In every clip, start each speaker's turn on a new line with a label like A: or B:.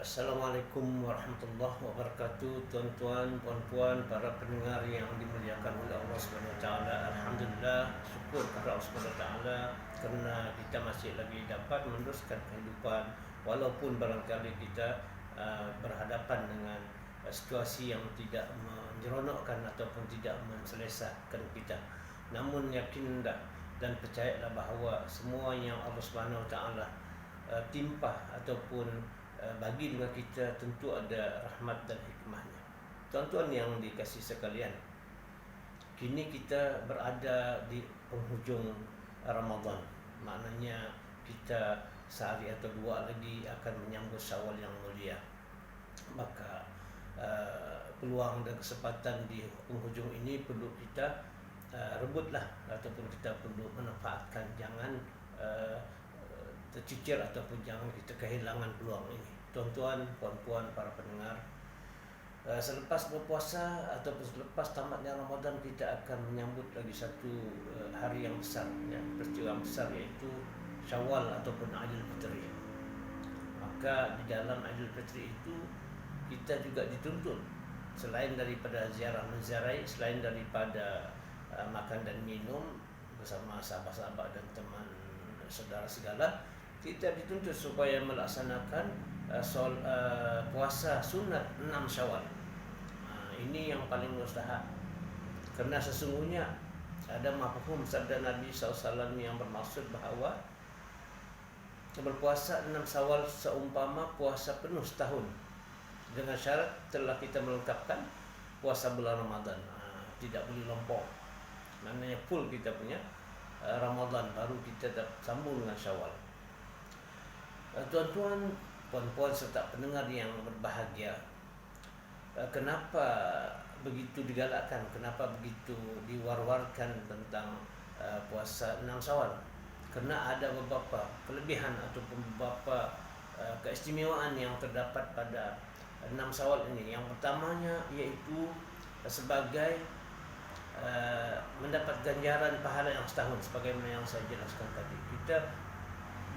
A: Assalamualaikum warahmatullahi wabarakatuh. Tuan-tuan, puan-puan, para pendengar yang dimuliakan oleh Allah Subhanahu wa taala. Alhamdulillah, syukur kepada Allah Subhanahu wa taala kerana kita masih lagi dapat meneruskan kehidupan walaupun barangkali kita berhadapan dengan situasi yang tidak menyeronokkan ataupun tidak menselesaikan kita. Namun yakinlah dan percayalah bahawa semua yang Allah Subhanahu wa taala timpah ataupun bagi dengan kita tentu ada rahmat dan hikmahnya. Tuan-tuan yang dikasihi sekalian, kini kita berada di penghujung Ramadan. Maknanya kita sehari atau dua lagi akan menyambut Syawal yang mulia. Maka peluang dan kesempatan di penghujung ini perlu kita rebutlah ataupun kita perlu manfaatkan. Jangan tercicir ataupun jangan kita kehilangan peluang ini. Tuan-tuan, puan-puan, para pendengar, selepas berpuasa ataupun selepas tamatnya Ramadan, kita akan menyambut lagi satu hari yang besar, ya, peristiwa yang besar, iaitu Syawal ataupun Aidilfitri. Maka di dalam Aidilfitri itu kita juga dituntut, selain daripada ziarah menziarahi, selain daripada makan dan minum bersama sahabat-sahabat dan teman saudara segala, kita dituntut supaya melaksanakan puasa sunat 6 Syawal. Ini yang paling mustahab, kerana sesungguhnya ada mafhum sabda Nabi SAW yang bermaksud bahawa berpuasa 6 Syawal seumpama puasa penuh setahun, dengan syarat telah kita melengkapkan puasa bulan Ramadan. Tidak boleh lompong, maknanya full kita punya Ramadan, baru kita sambung dengan Syawal. Tuan-tuan, puan-puan serta pendengar yang berbahagia, kenapa begitu digalakkan, kenapa begitu diwar-warkan tentang puasa 6 Syawal? Kerana ada beberapa kelebihan ataupun beberapa keistimewaan yang terdapat pada 6 Syawal ini. Yang pertamanya iaitu sebagai mendapat ganjaran pahala yang setahun, sebagaimana yang saya jelaskan tadi. Kita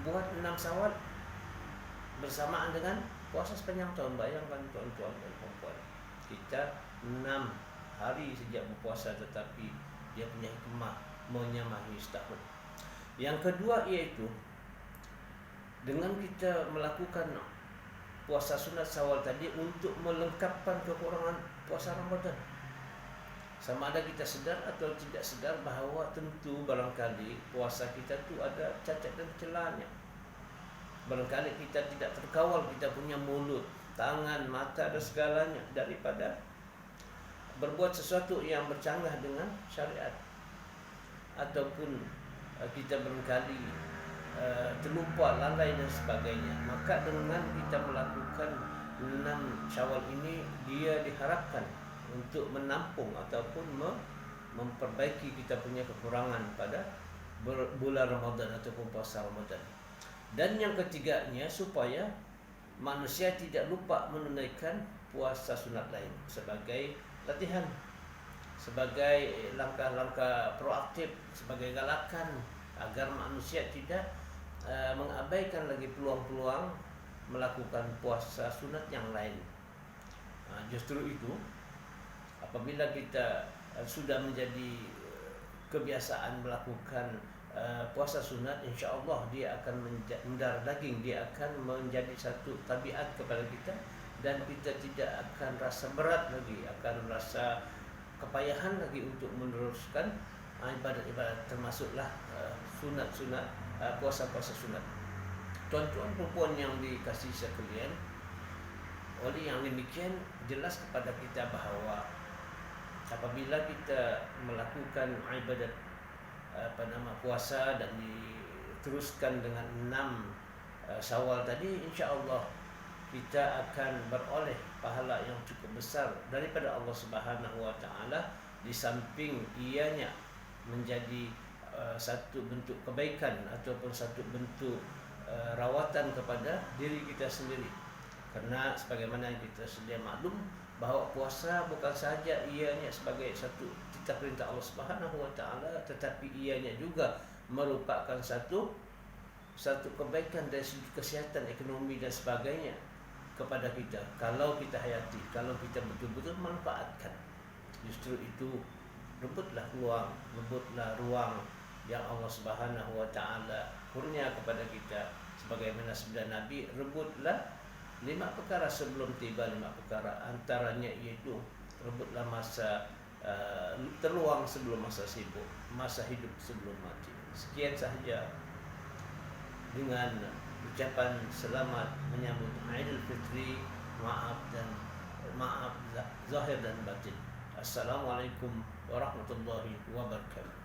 A: buat 6 Syawal bersamaan dengan puasa sepanjang tahun. Bayangkan tuan-tuan dan puan-puan, kita 6 hari sejak berpuasa, tetapi dia punya hikmah menyamahi setahun. Yang kedua iaitu dengan kita melakukan puasa sunat Syawal tadi untuk melengkapkan kekurangan puasa Ramadan. Sama ada kita sedar atau tidak sedar bahawa tentu barangkali puasa kita tu ada cacat dan celahnya. Barangkali kita tidak terkawal kita punya mulut, tangan, mata dan segalanya daripada berbuat sesuatu yang bercanggah dengan syariat, ataupun kita barangkali terlupa, lalai dan sebagainya. Maka dengan kita melakukan 6 Syawal ini, dia diharapkan untuk menampung ataupun memperbaiki kita punya kekurangan pada bulan Ramadan ataupun puasa Ramadan. Dan yang ketiganya, supaya manusia tidak lupa menunaikan puasa sunat lain sebagai latihan, sebagai langkah-langkah proaktif, sebagai galakan agar manusia tidak mengabaikan lagi peluang-peluang melakukan puasa sunat yang lain. Justru itu, apabila kita sudah menjadi kebiasaan melakukan puasa sunat, insya-Allah dia akan mendarah daging, dia akan menjadi satu tabiat kepada kita, dan kita tidak akan rasa berat lagi, akan rasa kepayahan lagi untuk meneruskan ibadat-ibadat, termasuklah sunat-sunat, puasa-puasa sunat. Tuan-tuan perempuan yang dikasihi sekalian, oleh yang demikian jelas kepada kita bahawa apabila kita melakukan ibadat puasa dan diteruskan dengan 6 Syawal tadi, insya-Allah kita akan beroleh pahala yang cukup besar daripada Allah Subhanahu wa taala, di samping ianya menjadi satu bentuk kebaikan ataupun satu bentuk rawatan kepada diri kita sendiri. Kerana sebagaimana yang kita sedia maklum bahawa puasa bukan sahaja ianya sebagai satu titah perintah Allah Subhanahu wa taala, tetapi ianya juga merupakan satu kebaikan dari segi kesihatan, ekonomi dan sebagainya. kepada kita kalau kita hayati, kalau kita betul-betul manfaatkan. Justru itu, rebutlah ruang yang Allah Subhanahu wa taala kurnia kepada kita. Sebagaimana sabda Nabi, rebutlah 5 perkara sebelum tiba 5 perkara. Antaranya yaitu rebutlah masa terluang sebelum masa sibuk, masa hidup sebelum mati. Sekian sahaja dengan ucapan selamat menyambut Aidil Fitri, maaf zahir dan batin. Assalamualaikum warahmatullahi wabarakatuh.